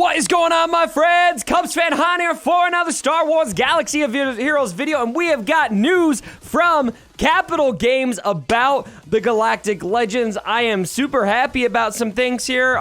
What is going on, my friends? Cubs fan Han here for another Star Wars Galaxy of Heroes video, and we have got news from Capital Games about the Galactic Legends. I am super happy about some things here.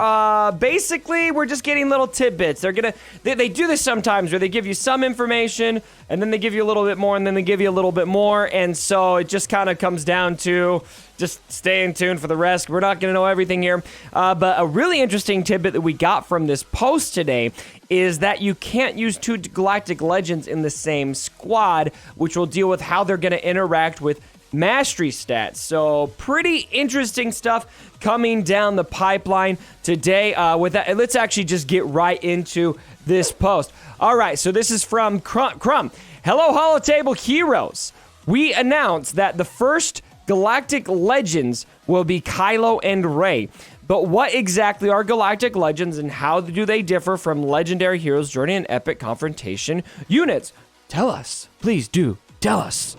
Basically, we're just getting little tidbits. They do this sometimes where they give you some information, and then they give you a little bit more, and then they give you a little bit more, and so it just kind of comes down to just staying tuned for the rest. We're not going to know everything here, but a really interesting tidbit that we got from this post today is that you can't use two Galactic Legends in the same squad, which will deal with how they're going to interact with Mastery stats. So pretty interesting stuff coming down the pipeline today. With that, let's actually just get right into this post. All right, so this is from Crumb. Hello, Holotable Heroes. We announced that the first Galactic Legends will be Kylo and Rey. But what exactly are Galactic Legends and how do they differ from Legendary Heroes Journey and Epic Confrontation units? Tell us. Please do. Tell us.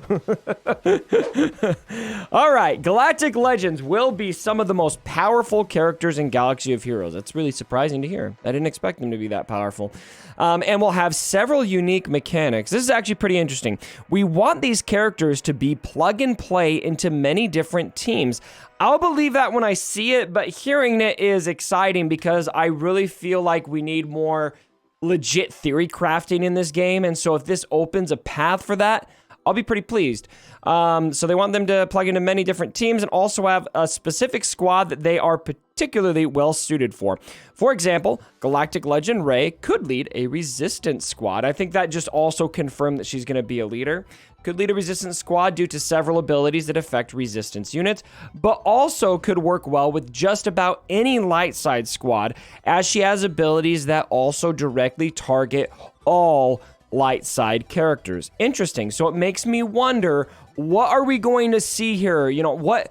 All right, Galactic Legends will be some of the most powerful characters in Galaxy of Heroes. That's really surprising to hear. I didn't expect them to be that powerful. And we'll have several unique mechanics. This is actually pretty interesting. We want these characters to be plug and play into many different teams. I'll believe that when I see it, but hearing it is exciting because I really feel like we need more legit theory crafting in this game. And so if this opens a path for that, I'll be pretty pleased. So they want them to plug into many different teams and also have a specific squad that they are particularly well suited for. For example, Galactic Legend Rey could lead a resistance squad. I think that just also confirmed that she's going to be a leader. Could lead a resistance squad due to several abilities that affect resistance units, but also could work well with just about any light side squad, as she has abilities that also directly target all light side characters. Interesting. So it makes me wonder, what are we going to see here? You know, what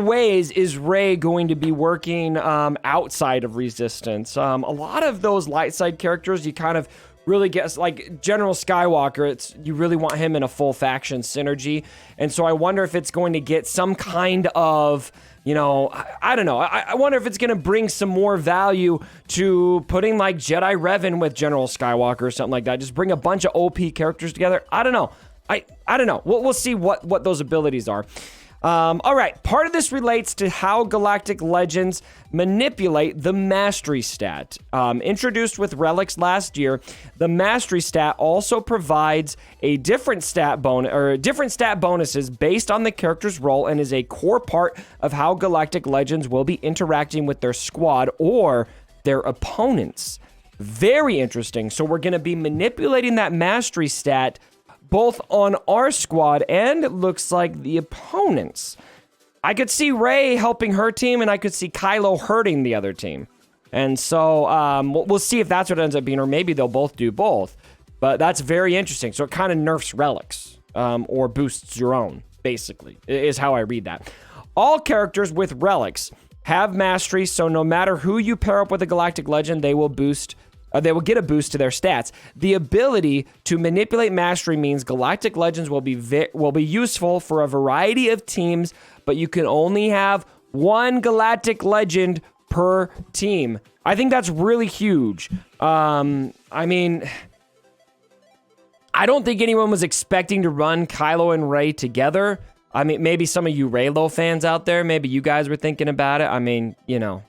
ways is Rey going to be working outside of resistance? A lot of those light side characters, you kind of really get, like General Skywalker, you really want him in a full faction synergy. And so I wonder if it's going to get some kind of, you know, I don't know. I wonder if it's going to bring some more value to putting like Jedi Revan with General Skywalker or something like that. Just bring a bunch of OP characters together. I don't know. I don't know. We'll see what those abilities are. All right, part of this relates to how Galactic Legends manipulate the Mastery stat. Introduced with Relics last year, the Mastery stat also provides a different stat bonuses based on the character's role and is a core part of how Galactic Legends will be interacting with their squad or their opponents. Very interesting. So we're going to be manipulating that Mastery stat both on our squad and it looks like the opponents. I could see Rey helping her team, and I could see Kylo hurting the other team. And so we'll see if that's what it ends up being, or maybe they'll both do both. But that's very interesting. So it kind of nerfs Relics, or boosts your own, basically, is how I read that. All characters with Relics have Mastery, so no matter who you pair up with a Galactic Legend, they will get a boost to their stats. The ability to manipulate Mastery means Galactic Legends will be useful for a variety of teams, but you can only have one Galactic Legend per team. I think that's really huge. I mean, I don't think anyone was expecting to run Kylo and Rey together. I mean, maybe some of you Reylo fans out there, maybe you guys were thinking about it. I mean, you know.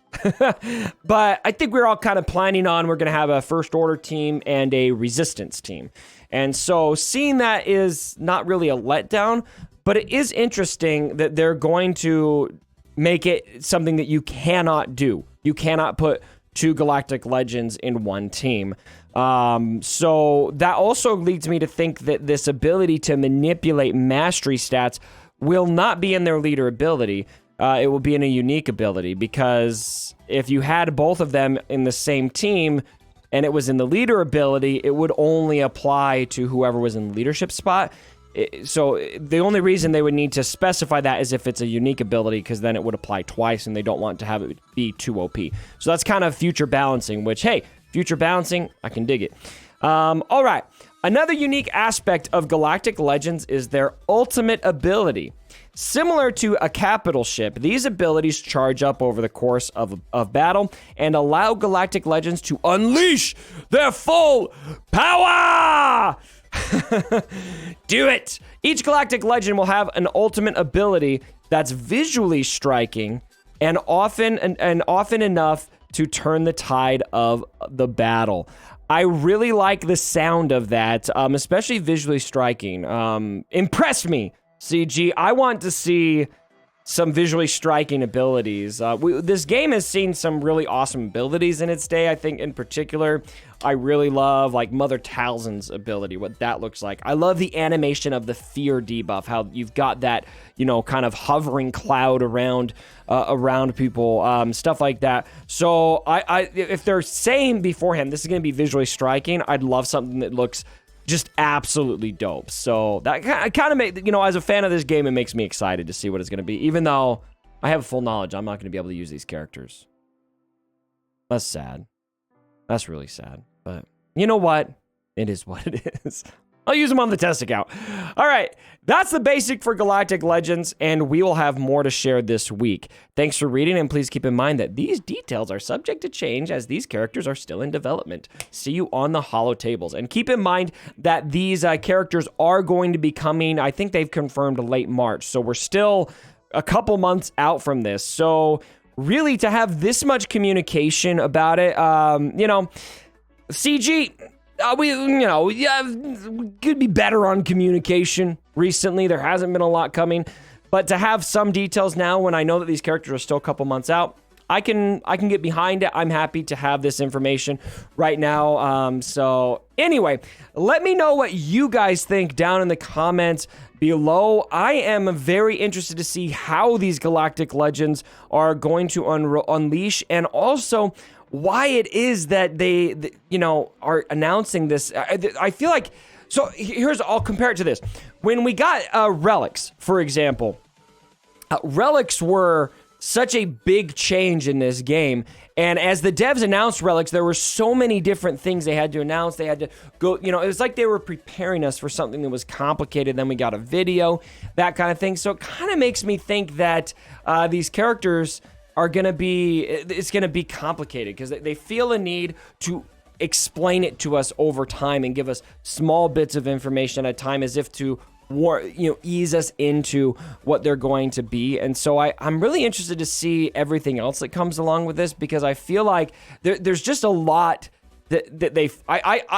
But I think we're all kind of planning on we're going to have a First Order team and a Resistance team. And so seeing that is not really a letdown, but it is interesting that they're going to make it something that you cannot do. You cannot put two Galactic Legends in one team. So that also leads me to think that this ability to manipulate Mastery stats will not be in their leader ability. It will be in a unique ability, because if you had both of them in the same team and it was in the leader ability, it would only apply to whoever was in the leadership spot. So the only reason they would need to specify that is if it's a unique ability, because then it would apply twice and they don't want to have it be too OP. So that's kind of future balancing, which, hey, future balancing, I can dig it. All right. Another unique aspect of Galactic Legends is their ultimate ability. Similar to a capital ship, these abilities charge up over the course of battle and allow Galactic Legends to unleash their full power! Do it! Each Galactic Legend will have an ultimate ability that's visually striking and often enough to turn the tide of the battle. I really like the sound of that, especially visually striking. Impressed me, CG. I want to see some visually striking abilities. This game has seen some really awesome abilities in its day. I think in particular, I really love like Mother Talzin's ability, what that looks like. I love the animation of the fear debuff, how you've got that, you know, kind of hovering cloud around people, stuff like that. So if they're saying beforehand, this is going to be visually striking, I'd love something that looks just absolutely dope. So that kind of make, you know, as a fan of this game, it makes me excited to see what it's going to be. Even though I have full knowledge, I'm not going to be able to use these characters. That's sad. That's really sad. But you know what? It is what it is. I'll use them on the test account. All right, that's the basic for Galactic Legends, and we will have more to share this week. Thanks for reading, and please keep in mind that these details are subject to change as these characters are still in development. See you on the holo tables. And keep in mind that these characters are going to be coming, I think they've confirmed late March, so we're still a couple months out from this. So really, to have this much communication about it, you know, CG... we could be better on communication recently. There hasn't been a lot coming, but to have some details now when I know that these characters are still a couple months out, I can get behind it. I'm happy to have this information right now. So anyway, let me know what you guys think down in the comments below. I am very interested to see how these Galactic Legends are going to unleash, and also why it is that they you know, are announcing this. I feel like, so I'll compare it to this. When we got Relics, for example, Relics were such a big change in this game, and as the devs announced Relics, there were so many different things they had to announce. They had to go, you know, it was like they were preparing us for something that was complicated. Then we got a video, that kind of thing. So it kind of makes me think that these characters are going to be, it's going to be complicated because they feel a need to explain it to us over time and give us small bits of information at a time, as if to ease us into what they're going to be. And so I'm really interested to see everything else that comes along with this, because I feel like there's just a lot that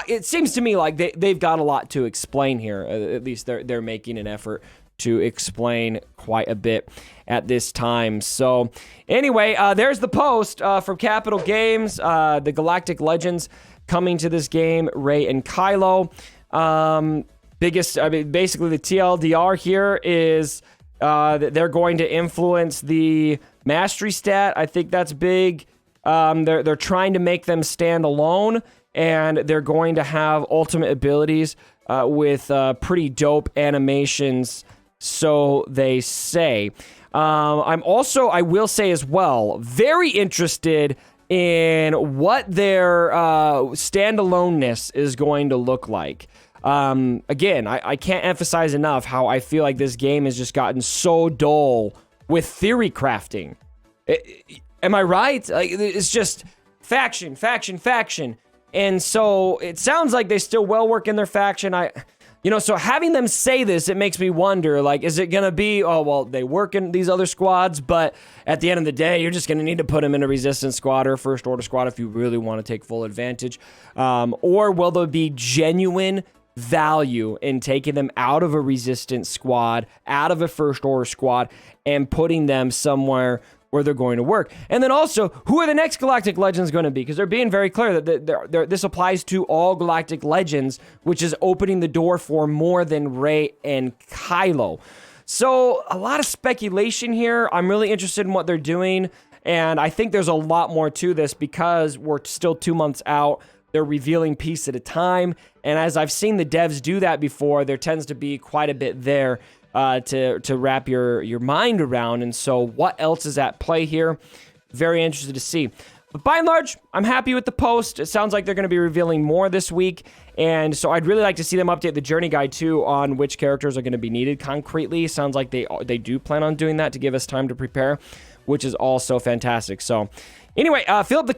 it seems to me like they've got a lot to explain here. At least they're making an effort to explain quite a bit at this time. So anyway, there's the post from Capital Games, the Galactic Legends coming to this game, Rey and Kylo. Basically the TLDR here is they're going to influence the Mastery stat. I think that's big. They're trying to make them stand alone, and they're going to have ultimate abilities with pretty dope animations, so they say. I will say as well, very interested in what their standaloneness is going to look like. Again, I can't emphasize enough how I feel like this game has just gotten so dull with theory crafting. Am I right? Like, it's just faction. And so it sounds like they still well work in their faction. So having them say this, it makes me wonder, like, is it going to be, oh, well, they work in these other squads, but at the end of the day, you're just going to need to put them in a resistance squad or a first order squad if you really want to take full advantage. Or will there be genuine value in taking them out of a resistance squad, out of a first order squad, and putting them somewhere where they're going to work? And then also, who are the next Galactic Legends going to be? Because they're being very clear that this applies to all Galactic Legends, which is opening the door for more than Rey and Kylo. So a lot of speculation here. I'm really interested in what they're doing, and I think there's a lot more to this because we're still 2 months out. They're revealing piece at a time, and as I've seen the devs do that before, there tends to be quite a bit there to wrap your mind around. And so what else is at play here? Very interested to see. But by and large, I'm happy with the post. It sounds like they're going to be revealing more this week, And so I'd really like to see them update the journey guide too on which characters are going to be needed concretely. Sounds like they do plan on doing that to give us time to prepare, which is also fantastic. So anyway, fill up the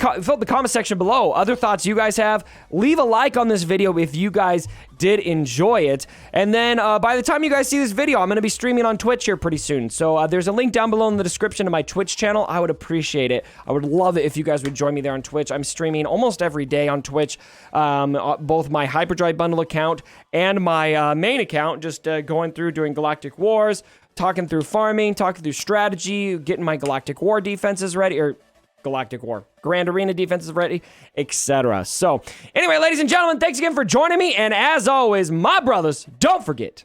comment section below. Other thoughts you guys have. Leave a like on this video if you guys did enjoy it. And then by the time you guys see this video, I'm going to be streaming on Twitch here pretty soon. So there's a link down below in the description to my Twitch channel. I would appreciate it. I would love it if you guys would join me there on Twitch. I'm streaming almost every day on Twitch, both my Hyperdrive Bundle account and my main account, just going through doing Galactic Wars, talking through farming, talking through strategy, getting my Galactic War defenses ready, or Galactic War, Grand Arena defenses ready, etc. So anyway, ladies and gentlemen, thanks again for joining me. And as always, my brothers, don't forget